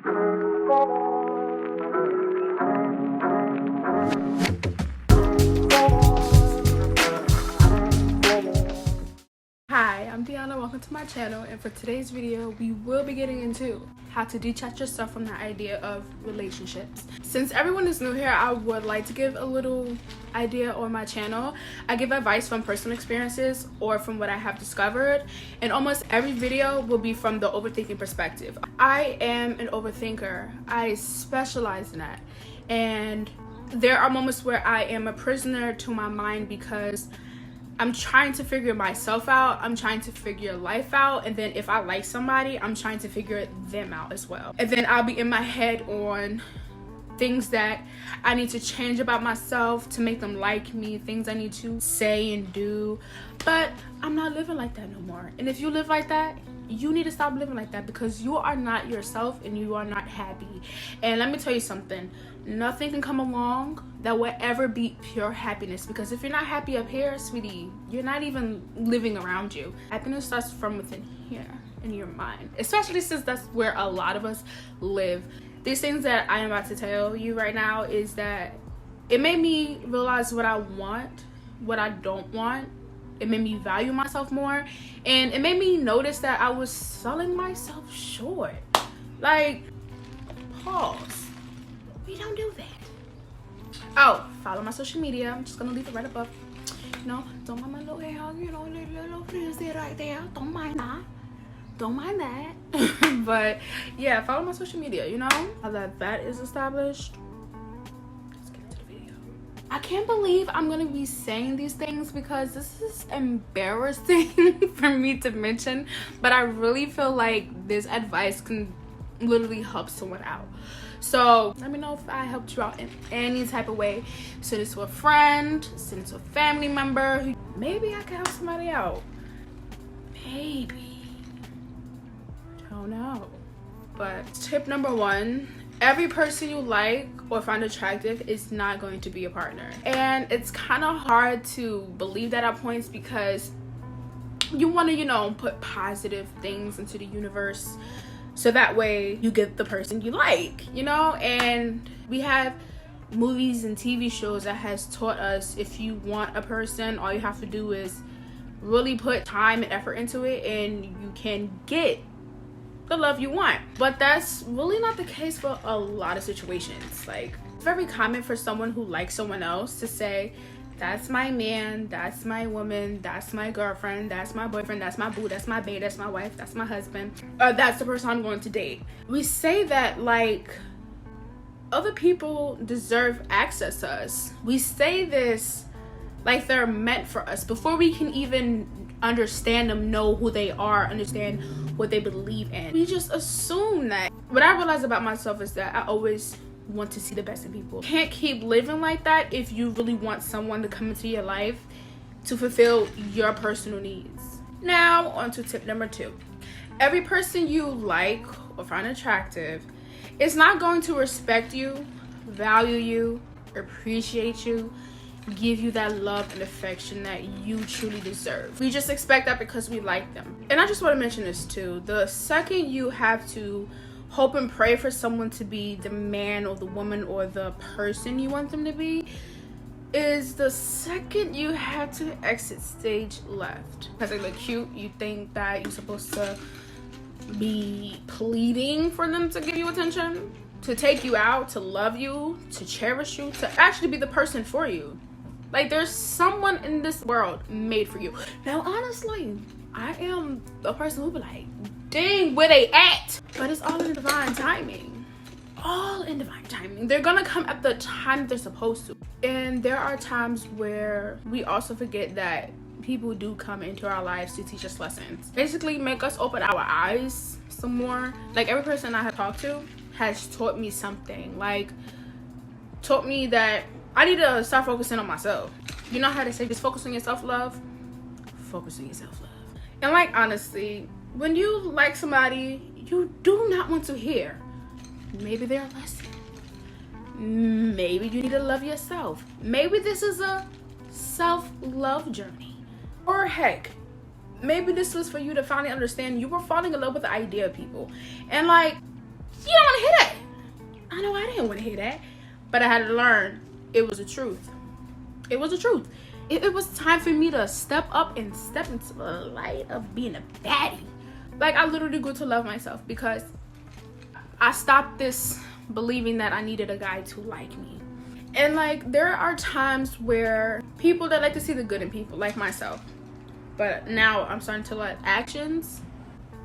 Hi, I'm Deonnah, welcome to my channel, and for today's video we will be getting into how to detach yourself from the idea of relationships. Since everyone is new here, I would like to give a little idea on my channel. I give advice from personal experiences or from what I have discovered, and almost every video will be from the overthinking perspective. I am an overthinker. I specialize in that, and there are moments where I am a prisoner to my mind because I'm trying to figure myself out, I'm trying to figure life out, and then if I like somebody, I'm trying to figure them out as well. And then I'll be in my head on things that I need to change about myself to make them like me, things I need to say and do. But I'm not living like that no more. And if you live like that, you need to stop living like that, because you are not yourself and you are not happy. And let me tell you something, nothing can come along that will ever beat pure happiness, because if you're not happy up here, sweetie, you're not even living around you. Happiness starts from within here in your mind, especially since that's where a lot of us live. These things that I am about to tell you right now is that it made me realize what I want, what I don't want. It made me value myself more, and it made me notice that I was selling myself short. Like, pause. We don't do that. Oh, follow my social media. I'm just gonna leave it right above. You know, don't mind my little hair, you know, little frizzy right there. Don't mind that. Don't mind that. But yeah, follow my social media, you know. Now that that is established, let's get into the video. I can't believe I'm gonna be saying these things because this is embarrassing for me to mention, but I really feel like this advice can literally help someone out. So let me know if I helped you out in any type of way. Send it to a friend, send it to a family member. Maybe I can help somebody out. Maybe. I don't know. But tip number one, every person you like or find attractive is not going to be a partner. And it's kind of hard to believe that at points, because you want to, you know, put positive things into the universe, so that way you get the person you like, you know. And we have movies and TV shows that has taught us, if you want a person, all you have to do is really put time and effort into it and you can get the love you want. But that's really not the case for a lot of situations. Like, it's very common for someone who likes someone else to say, that's my man, that's my woman, that's my girlfriend, that's my boyfriend, that's my boo, that's my babe, that's my wife, that's my husband, or that's the person I'm going to date. We say that like other people deserve access to us. We say this like they're meant for us before we can even understand them, know who they are, understand what they believe in. We just assume that. What I realize about myself is that I always want to see the best in people. You can't keep living like that if you really want someone to come into your life to fulfill your personal needs. Now on to tip number two. Every person you like or find attractive is not going to respect you, value you, appreciate you, give you that love and affection that you truly deserve. We just expect that because we like them. And I just want to mention this too. The second you have to hope and pray for someone to be the man or the woman or the person you want them to be is the second you have to exit stage left. Because they look cute, you think that you're supposed to be pleading for them to give you attention, to take you out, to love you, to cherish you, to actually be the person for you. Like, there's someone in this world made for you. Now honestly, I am the person who be like, dang, where they at? But it's all in divine timing. All in divine timing. They're gonna come at the time they're supposed to. And there are times where we also forget that people do come into our lives to teach us lessons. Basically make us open our eyes some more. Like, every person I have talked to has taught me something. Like, taught me that I need to start focusing on myself. You know how they say, just focus on your self-love? Focus on your self-love. And like, honestly, when you like somebody, you do not want to hear, maybe they're a lesson. Maybe you need to love yourself. Maybe this is a self-love journey. Or heck, maybe this was for you to finally understand you were falling in love with the idea of people. And like, you don't want to hear don't want to hear that. But I had to learn it was the truth. It was the truth. It was time for me to step up and step into the light of being a baddie. Like, I literally grew to love myself because I stopped this believing that I needed a guy to like me. And like, there are times where people that like to see the good in people, like myself, but now I'm starting to let actions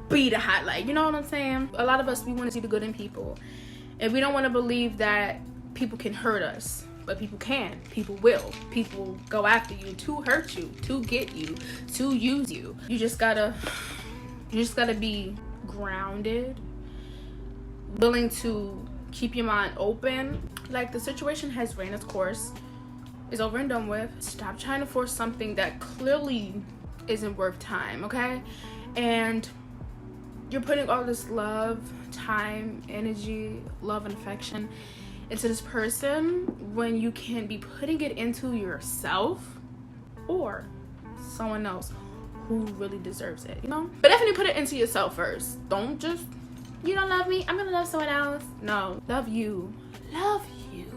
be the highlight. You know what I'm saying? A lot of us, we want to see the good in people, and we don't want to believe that people can hurt us. But people can. People will. People go after you to hurt you, to get you, to use you. You just gotta be grounded, willing to keep your mind open. Like, the situation has ran its course, is over and done with. Stop trying to force something that clearly isn't worth time, okay? And you're putting all this love, time, energy, love and affection into this person when you can be putting it into yourself or someone else who really deserves it, you know? But definitely put it into yourself first. Don't just, you don't love me, I'm gonna love someone else. No, love you. Love you.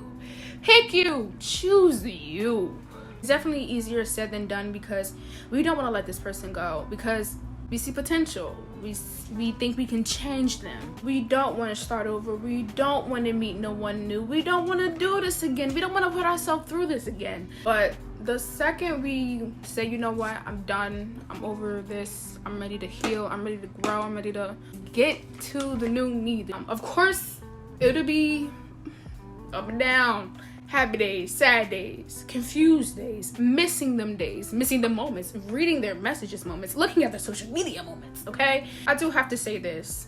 Pick you. Choose you. It's definitely easier said than done because we don't want to let this person go because we see potential. We think we can change them. We don't want to start over. We don't want to meet no one new. We don't want to do this again. We don't want to put ourselves through this again. But the second we say, you know what, I'm done, I'm over this, I'm ready to heal, I'm ready to grow, I'm ready to get to the new me. Of course, it'll be up and down. Happy days, sad days, confused days, missing them days, missing the moments, reading their messages moments, looking at their social media moments, okay? I do have to say this.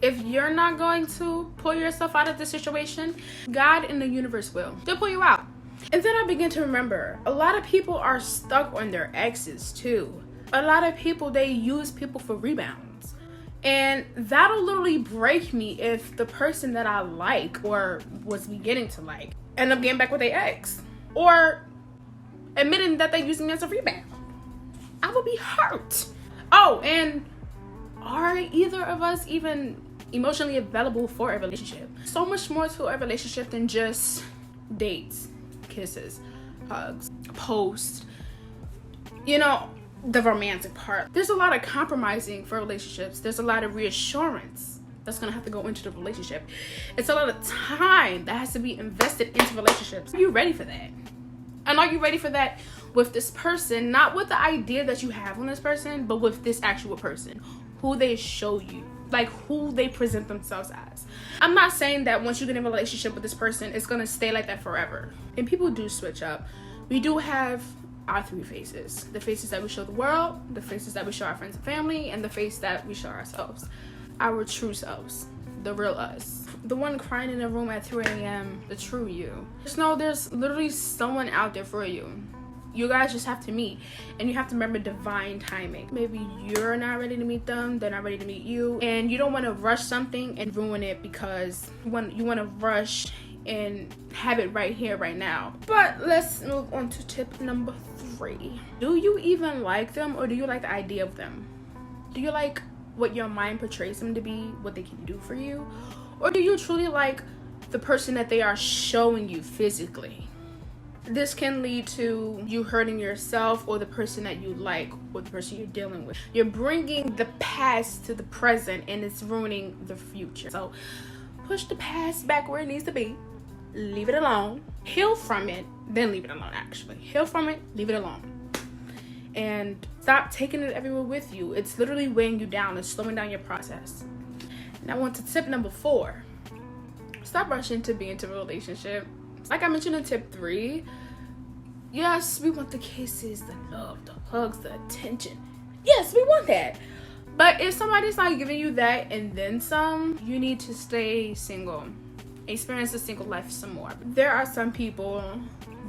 If you're not going to pull yourself out of the situation, God and the universe will. They'll pull you out. And then I begin to remember, a lot of people are stuck on their exes too. A lot of people, they use people for rebounds. And that'll literally break me if the person that I like or was beginning to like end up getting back with their ex or admitting that they're using me as a rebound. I will be hurt. Oh, and are either of us even emotionally available for a relationship? So much more to a relationship than just dates, kisses, hugs, posts, you know, the romantic part. There's a lot of compromising for relationships. There's a lot of reassurance that's gonna have to go into the relationship. It's a lot of time that has to be invested into relationships. Are you ready for that? And are you ready for that with this person? Not with the idea that you have on this person, but with this actual person, who they show you, like who they present themselves as. I'm not saying that once you get in a relationship with this person, it's gonna stay like that forever. And people do switch up. We do have our three faces: the faces that we show the world, the faces that we show our friends and family, and the face that we show ourselves. Our true selves, the real us, the one crying in a room at 3 a.m., the true you. Just know there's literally someone out there for you. You guys just have to meet, and you have to remember divine timing. Maybe you're not ready to meet them, they're not ready to meet you, and you don't want to rush something and ruin it because you want to rush and have it right here, right now. But let's move on to tip number 3. Do you even like them, or do you like the idea of them? Do you like what your mind portrays them to be, what they can do for you? Or do you truly like the person that they are showing you physically? This can lead to you hurting yourself or the person that you like or the person you're dealing with. You're bringing the past to the present and it's ruining the future. So push the past back where it needs to be. Leave it alone. Heal from it, then leave it alone actually. Heal from it, leave it alone. And stop taking it everywhere with you. It's literally weighing you down and slowing down your process. Now on to tip number 4. Stop rushing to be into a relationship. Like I mentioned in tip 3, yes, we want the kisses, the love, the hugs, the attention. Yes, we want that. But if somebody's not giving you that and then some, you need to stay single. Experience the single life some more. There are some people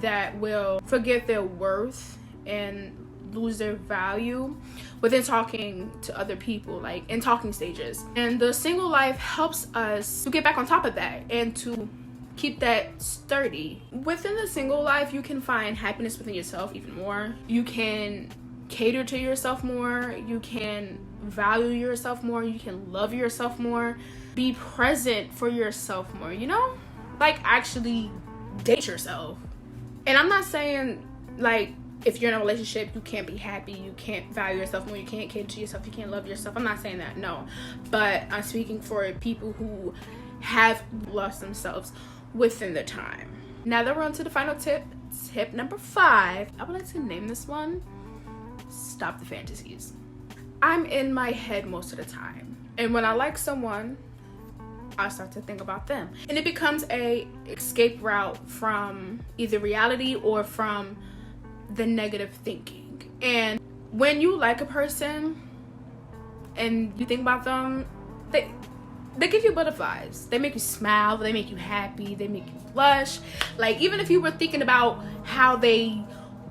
that will forget their worth and lose their value within talking to other people, like in talking stages. And the single life helps us to get back on top of that and to keep that sturdy. Within the single life, you can find happiness within yourself even more. You can cater to yourself more. You can value yourself more. You can love yourself more. Be present for yourself more, you know? Like, actually date yourself. And I'm not saying like if you're in a relationship you can't be happy, you can't value yourself more, you can't cater to yourself, you can't love yourself. I'm not saying that, no, but I'm speaking for people who have lost themselves within the time. Now that we're on to the final tip number 5, I would like to name this one stop the fantasies. I'm in my head most of the time, and when I like someone I start to think about them, and it becomes a escape route from either reality or from the negative thinking. And when you like a person and you think about them, they give you butterflies. They make you smile, they make you happy, they make you blush. Like, even if you were thinking about how they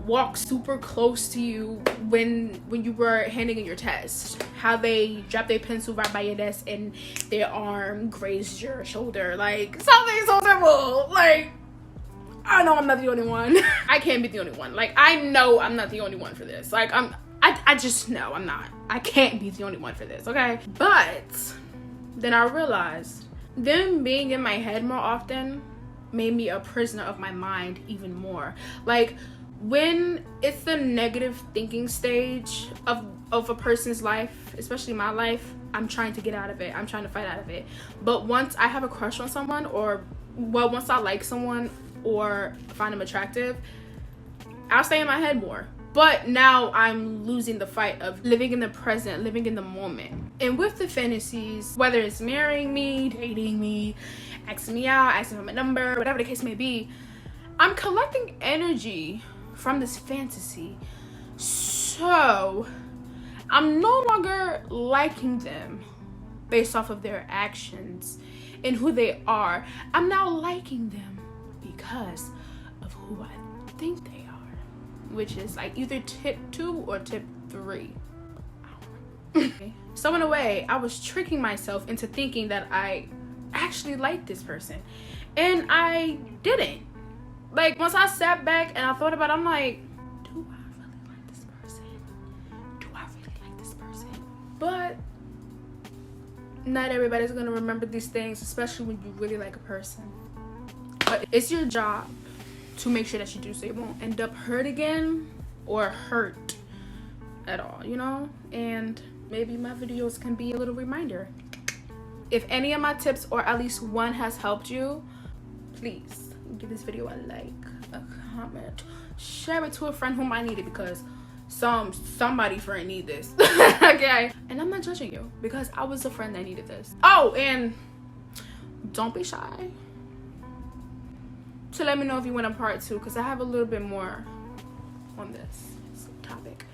walk super close to you when you were handing in your test, how they drop their pencil right by your desk and their arm grazed your shoulder, like something so simple. Like, I know I'm not the only one. I can't be the only one. Like, I know I'm not the only one for this. Like, I just know I'm not. I can't be the only one for this, okay? But then I realized them being in my head more often made me a prisoner of my mind even more. Like, when it's the negative thinking stage of a person's life, especially my life, I'm trying to get out of it. I'm trying to fight out of it. But once I have a crush on someone, once I like someone or find them attractive, I'll stay in my head more. But now I'm losing the fight of living in the present, living in the moment. And with the fantasies, whether it's marrying me, dating me, asking me out, asking for my number, whatever the case may be, I'm collecting energy from this fantasy. So I'm no longer liking them based off of their actions and who they are. I'm now liking them because of who I think they are, which is like either tip 2 or tip 3. So in a way, I was tricking myself into thinking that I actually liked this person, and I didn't. Like, once I sat back and I thought about it, I'm like, do I really like this person? Do I really like this person? But not everybody's gonna remember these things, especially when you really like a person. But it's your job to make sure that you do, so you won't end up hurt again or hurt at all, you know? And maybe my videos can be a little reminder. If any of my tips or at least one has helped you, please give this video a like, a comment, share it to a friend who might need it, because somebody friend need this. Okay? And I'm not judging you, because I was a friend that needed this. Oh, and don't be shy to let me know if you want a part 2, because I have a little bit more on this topic.